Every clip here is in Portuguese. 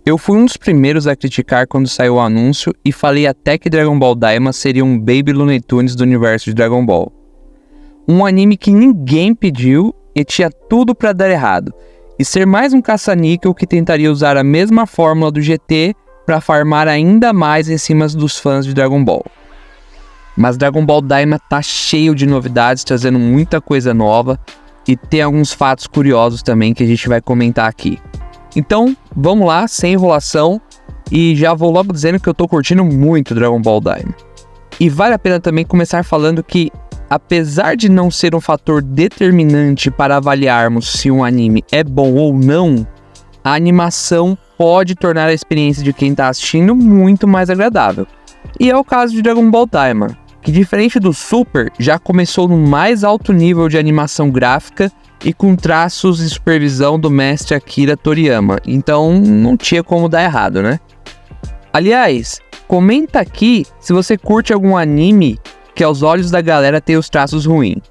Eu fui um dos primeiros a criticar quando saiu o anúncio e falei até que Dragon Ball Daima seria um Baby Looney Tunes do universo de Dragon Ball. Um anime que ninguém pediu e tinha tudo pra dar errado, e ser mais um caça-níquel que tentaria usar a mesma fórmula do GT pra farmar ainda mais em cima dos fãs de Dragon Ball. Mas Dragon Ball Daima tá cheio de novidades, trazendo muita coisa nova, e tem alguns fatos curiosos também que a gente vai comentar aqui. Então, vamos lá, sem enrolação, e já vou logo dizendo que eu tô curtindo muito Dragon Ball Daima. E vale a pena também começar falando que, apesar de não ser um fator determinante para avaliarmos se um anime é bom ou não, a animação pode tornar a experiência de quem está assistindo muito mais agradável. E é o caso de Dragon Ball Daima, que diferente do Super, já começou no mais alto nível de animação gráfica e com traços e supervisão do mestre Akira Toriyama, então não tinha como dar errado, né? Aliás, comenta aqui se você curte algum anime que aos olhos da galera tem os traços ruins.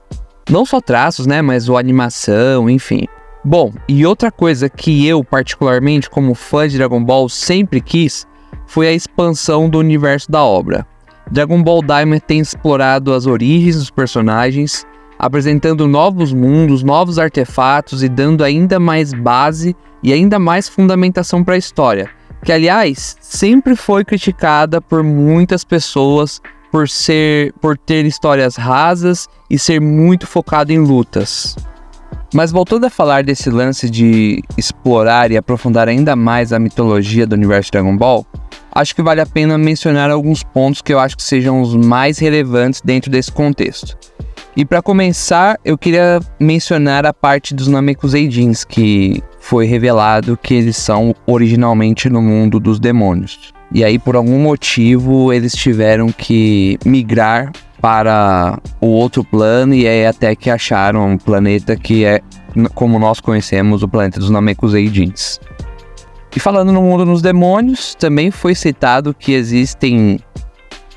Não só traços, né, mas a animação, enfim. Bom, e outra coisa que eu, particularmente como fã de Dragon Ball, sempre quis, foi a expansão do universo da obra. Dragon Ball Daima tem explorado as origens dos personagens, apresentando novos mundos, novos artefatos e dando ainda mais base e ainda mais fundamentação para a história, que aliás sempre foi criticada por muitas pessoas por ter histórias rasas e ser muito focado em lutas. Mas voltando a falar desse lance de explorar e aprofundar ainda mais a mitologia do universo Dragon Ball, acho que vale a pena mencionar alguns pontos que eu acho que sejam os mais relevantes dentro desse contexto. E para começar, eu queria mencionar a parte dos Namekuseidins, que foi revelado que eles são originalmente no mundo dos demônios. E aí, por algum motivo, eles tiveram que migrar para o outro plano, e aí até que acharam um planeta que é, como nós conhecemos, o planeta dos Namekuseidins. E falando no mundo dos demônios, também foi citado que existem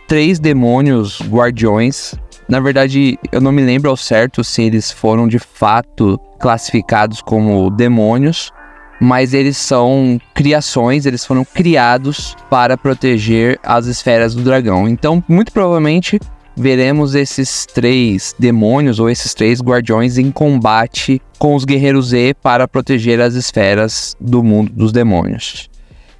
3 demônios guardiões. Na verdade, eu não me lembro ao certo se eles foram de fato classificados como demônios, mas eles são criações, eles foram criados para proteger as esferas do dragão. Então, muito provavelmente, veremos esses 3 demônios ou esses 3 guardiões em combate com os guerreiros Z para proteger as esferas do mundo dos demônios.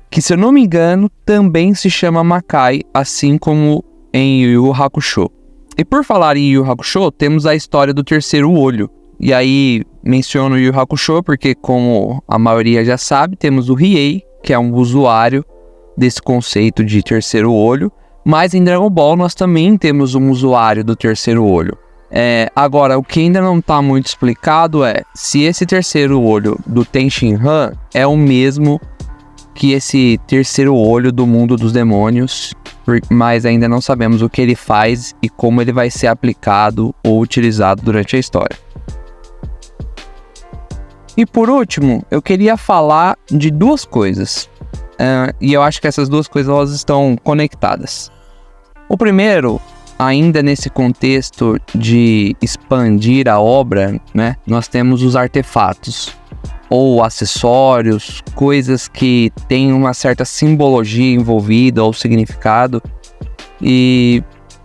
Que, se eu não me engano, também se chama Makai, assim como em Yu Yu Hakusho. E por falar em Yu Yu Hakusho, temos a história do terceiro olho. E aí, menciono Yu Yu Hakusho porque, como a maioria já sabe, temos o Riei, que é um usuário desse conceito de terceiro olho. Mas em Dragon Ball nós também temos um usuário do terceiro olho. Agora, o que ainda não está muito explicado é se esse terceiro olho do Ten Shinhan é o mesmo que esse terceiro olho do mundo dos demônios, mas ainda não sabemos o que ele faz e como ele vai ser aplicado ou utilizado durante a história. E por último, eu queria falar de 2 coisas, e eu acho que essas 2 coisas elas estão conectadas. O primeiro, ainda nesse contexto de expandir a obra, né, nós temos os artefatos, ou acessórios, coisas que têm uma certa simbologia envolvida ou significado. E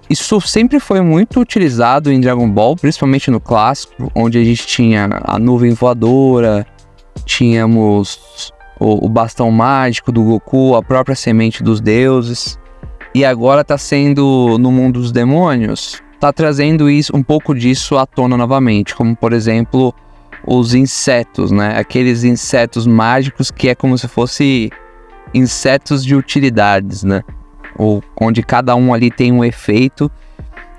isso sempre foi muito utilizado em Dragon Ball, principalmente no clássico, onde a gente tinha a nuvem voadora, tínhamos o bastão mágico do Goku, a própria semente dos deuses. E agora tá sendo, no mundo dos demônios, tá trazendo um pouco disso à tona novamente, como por exemplo os insetos, né? Aqueles insetos mágicos que é como se fosse insetos de utilidades, né? Ou onde cada um ali tem um efeito.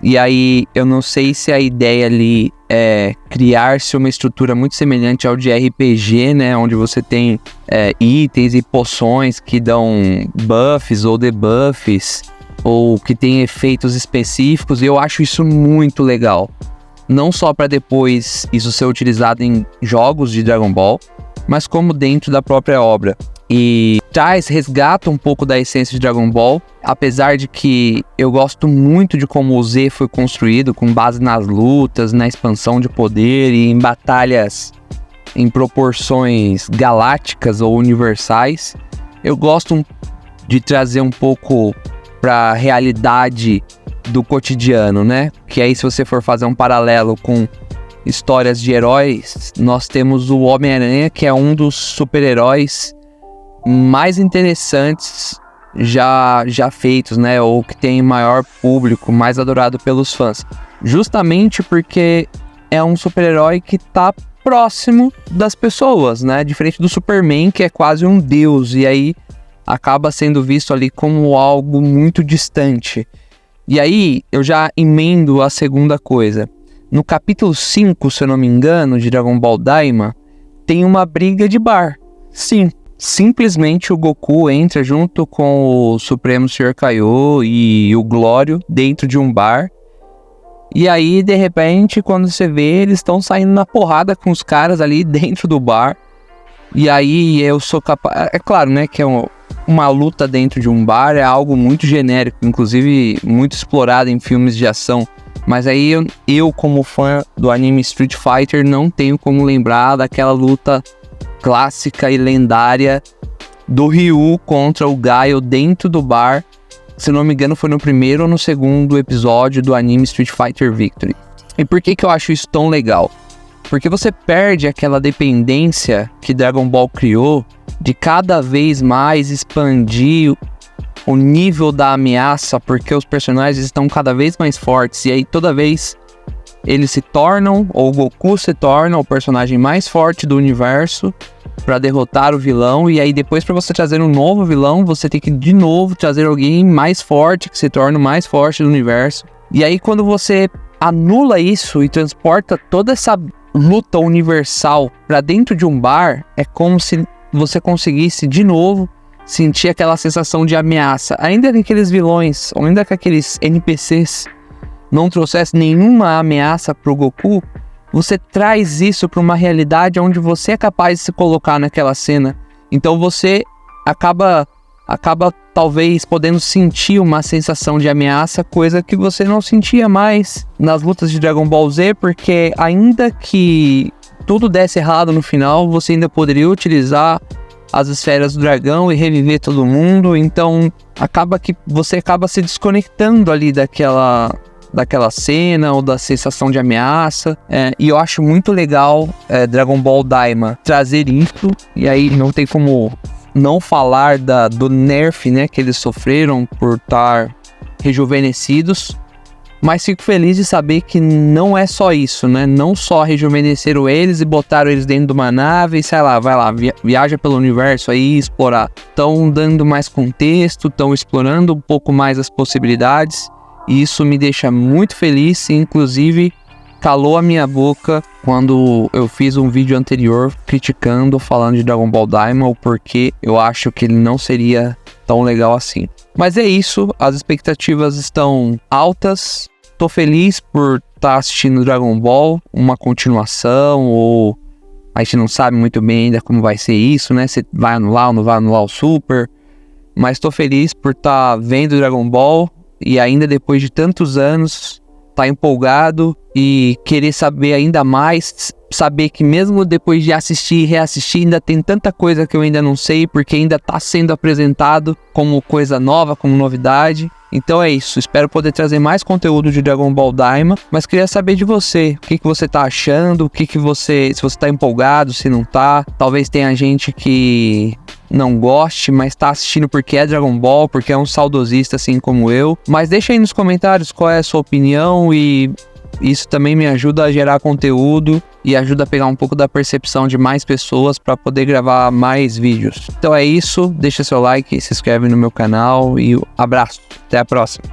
E aí eu não sei se a ideia ali é criar-se uma estrutura muito semelhante ao de RPG, né? Onde você tem itens e poções que dão buffs ou debuffs, ou que tem efeitos específicos. E eu acho isso muito legal. Não só para depois isso ser utilizado em jogos de Dragon Ball, mas como dentro da própria obra. E resgata um pouco da essência de Dragon Ball, apesar de que eu gosto muito de como o Z foi construído, com base nas lutas, na expansão de poder e em batalhas em proporções galácticas ou universais. eu gosto de trazer um pouco pra realidade do cotidiano, né? Que aí, se você for fazer um paralelo com histórias de heróis, nós temos o Homem-Aranha, que é um dos super-heróis mais interessantes já feitos, né? Ou que tem maior público, mais adorado pelos fãs. Justamente porque é um super-herói que tá próximo das pessoas, né? Diferente do Superman, que é quase um deus, e aí acaba sendo visto ali como algo muito distante. E aí, eu já emendo a segunda coisa. No capítulo 5, se eu não me engano, de Dragon Ball Daima, tem uma briga de bar. Sim, simplesmente o Goku entra junto com o Supremo Sr. Kaiô e o Glório dentro de um bar. E aí, de repente, quando você vê, eles estão saindo na porrada com os caras ali dentro do bar. E aí, eu sou capaz... É claro, né, que é uma luta dentro de um bar é algo muito genérico, inclusive muito explorado em filmes de ação. Mas aí eu como fã do anime Street Fighter, não tenho como lembrar daquela luta clássica e lendária do Ryu contra o Gaio dentro do bar. Se não me engano, foi no primeiro ou no segundo episódio do anime Street Fighter Victory. E por que eu acho isso tão legal? Porque você perde aquela dependência que Dragon Ball criou de cada vez mais expandir o nível da ameaça, porque os personagens estão cada vez mais fortes, e aí toda vez eles se tornam, ou o Goku se torna o personagem mais forte do universo para derrotar o vilão, e aí depois, para você trazer um novo vilão, você tem que de novo trazer alguém mais forte, que se torna o mais forte do universo. E aí quando você anula isso e transporta toda essa luta universal para dentro de um bar, é como se você conseguisse de novo sentir aquela sensação de ameaça. Ainda que aqueles vilões, ou ainda que aqueles NPCs não trouxessem nenhuma ameaça pro Goku, você traz isso para uma realidade onde você é capaz de se colocar naquela cena. Então você acaba talvez podendo sentir uma sensação de ameaça, coisa que você não sentia mais nas lutas de Dragon Ball Z, porque ainda que tudo desse errado no final, você ainda poderia utilizar as esferas do dragão e reviver todo mundo. Então acaba que você acaba se desconectando ali daquela cena ou da sensação de ameaça, e eu acho muito legal Dragon Ball Daima trazer isso. E aí não tem como não falar do nerf, né, que eles sofreram por estar rejuvenescidos. Mas fico feliz de saber que não é só isso, né? Não só rejuvenesceram eles e botaram eles dentro de uma nave e sei lá, vai lá, viaja pelo universo aí, explorar. Estão dando mais contexto, estão explorando um pouco mais as possibilidades. E isso me deixa muito feliz, e inclusive calou a minha boca quando eu fiz um vídeo anterior criticando, falando de Dragon Ball Daima, o porquê eu acho que ele não seria tão legal assim. Mas é isso, as expectativas estão altas. Tô feliz por estar assistindo Dragon Ball, uma continuação, ou a gente não sabe muito bem ainda como vai ser isso, né? Se vai anular ou não vai anular o Super. Mas tô feliz por estar vendo Dragon Ball e ainda depois de tantos anos tá empolgado e querer saber ainda mais, saber que mesmo depois de assistir e reassistir, ainda tem tanta coisa que eu ainda não sei, porque ainda tá sendo apresentado como coisa nova, como novidade. Então é isso, espero poder trazer mais conteúdo de Dragon Ball Daima, mas queria saber de você, o que você tá achando, se você tá empolgado, se não tá. Talvez tenha gente que não goste, mas tá assistindo porque é Dragon Ball, porque é um saudosista assim como eu. Mas deixa aí nos comentários qual é a sua opinião, e isso também me ajuda a gerar conteúdo e ajuda a pegar um pouco da percepção de mais pessoas para poder gravar mais vídeos. Então é isso, deixa seu like, se inscreve no meu canal e abraço, até a próxima.